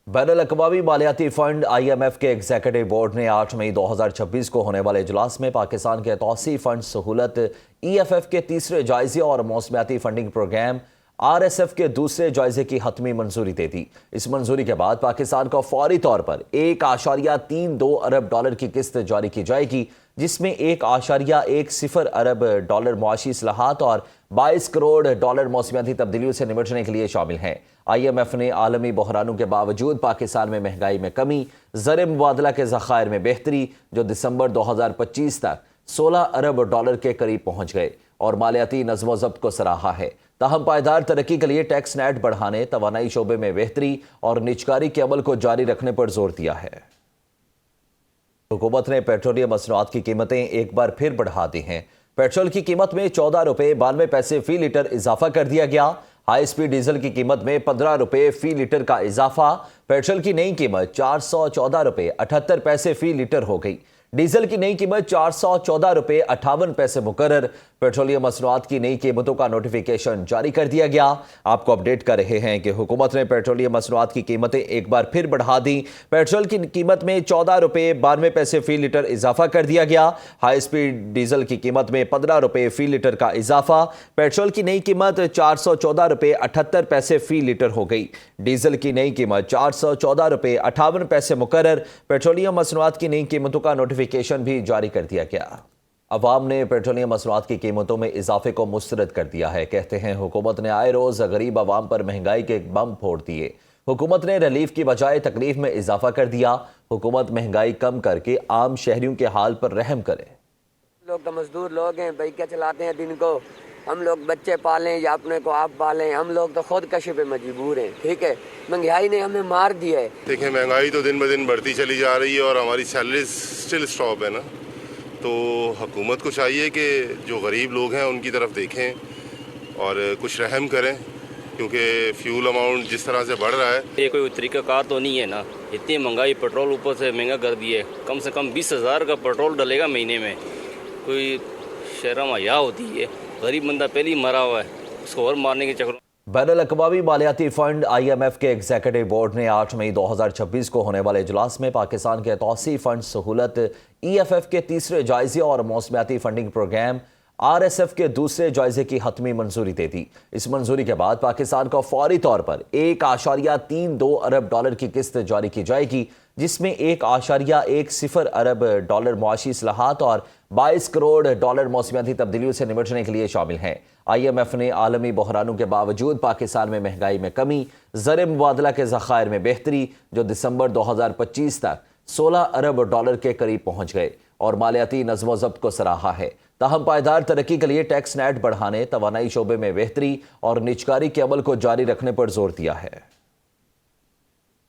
बैनुल-अक़वामी मालियाती fund IMF के executive board ने 8 मई 2026 को होने वाले इजलास में पाकिस्तान के तौसी फंड सहूलत EFF के तीसरे जायजे और मौसमियाती फंडिंग प्रोग्राम RSF के दूसरे जायजे की हतमी मंजूरी दे दी। इस मंजूरी के बाद पाकिस्तान को फौरी तौर पर $1.32 अरब की किस्त जारी की जाएगी, जिसमें $1.10 अरब मुआशी इस्लाहात और $22 करोड़ मौसमियाती तब्दीलियों से निपटने के लिए शामिल हैं। IMF ने आलमी बहरानों के बावजूद पाकिस्तान में महंगाई में कमी, ज़र मुबादला के ज़खायर में बेहतरी, जो दिसंबर 2025 तक $16 अरब के करीब पहुंच गए, और मालियाती नज़्म व ज़ब्त को सराहा है। ताहम पायदार तरक्की के लिए टैक्स नेट बढ़ाने, तवानाई शोबे में बेहतरी और निजकारी के अमल को जारी रखने पर जोर दिया है। हुकूमत ने पेट्रोलियम मसनूआत की कीमतें एक बार फिर बढ़ा दी हैं। पेट्रोल की कीमत में ₹14.92 फी लीटर इजाफा कर दिया गया। हाई स्पीड डीजल की कीमत में ₹15 फी लीटर का इजाफा। पेट्रोल की नई कीमत ₹414.78 फी लीटर हो गई। डीजल की नई कीमत ₹414.58 मुकर्रर। पेट्रोलियम मसनूआत की नई कीमतों का नोटिफिकेशन जारी कर दिया गया। आपको अपडेट कर रहे हैं कि हुकूमत ने पेट्रोलियम मसनूआत की कीमतें एक बार फिर बढ़ा दी। पेट्रोल की कीमत में ₹14.92 फी लीटर इजाफा कर दिया गया। हाई स्पीड डीजल की कीमत में ₹15 फी लीटर का इजाफा। पेट्रोल की नई कीमत ₹414.78 फी लीटर हो गई। डीजल की नई कीमत ₹414.58 मुकर्रर। पेट्रोलियम मसनूआत की नई कीमतों का नोटिफिकेशन भी जारी कर दिया गया। अवाम ने पेट्रोलियम मसनूआत की कीमतों में इजाफे को मुस्तरद कर दिया है। कहते हैं हुकूमत ने आए रोज गरीब अवाम पर महंगाई के बम फोड़ दिए। हुकूमत ने रिलीफ की बजाय तकलीफ में इजाफा कर दिया। हुकूमत महंगाई कम करके आम शहरियों के हाल पर रहम करे। लोग तो मजदूर लोग हैं भाई, क्या चलाते हैं दिन को। हम लोग बच्चे पालें या अपने को आप पालें, हम लोग तो खुदकशी पे मजबूर हैं। ठीक है, महंगाई ने हमें मार दिया है। देखें, महंगाई तो दिन ब दिन बढ़ती चली जा रही है और हमारी सैलरी स्टिल स्टॉप है ना। तो हुकूमत को चाहिए कि जो गरीब लोग हैं उनकी तरफ देखें और कुछ रहम करें, क्योंकि फ्यूल अमाउंट जिस तरह से बढ़ रहा है। ये कोई तरीक़ाकार तो नहीं है ना। इतनी महंगाई, पेट्रोल ऊपर से महंगा कर दिए। कम से कम 20,000 का पेट्रोल डलेगा महीने में। कोई शर्म हया होती है। गरीब बंदा पहले ही मरा हुआ है, उसको और मारने के चक्कर। बैनुल-अक़वामी मालियाती फंड IMF के एग्जीक्यूटिव बोर्ड ने 8 मई 2026 को होने वाले इजलास में पाकिस्तान के तौसी फंड सहूलत EFF के तीसरे जायजे और मौसमियाती फंडिंग प्रोग्राम RSF के दूसरे जायजे की हतमी मंजूरी दे दी। इस मंजूरी के बाद पाकिस्तान को फौरी तौर पर $1.32 अरब की किस्त जारी की जाएगी, जिसमें $1.10 अरब मुआशी इस्लाहात और $22 करोड़ मौसमियाती तब्दीलियों से निपटने के लिए शामिल हैं। IMF ने आलमी बहरानों के बावजूद पाकिस्तान में महंगाई में कमी, ज़र मुबादला के ज़खायर में बेहतरी, जो दिसंबर 2025 तक $16 अरब के करीब पहुंच गए, और मालियाती नज़्म व ज़ब्त को सराहा है। ताहम पायदार तरक्की के लिए टैक्स नेट बढ़ाने, तवानाई शोबे में बेहतरी और निजकारी के अमल को जारी रखने पर जोर दिया है।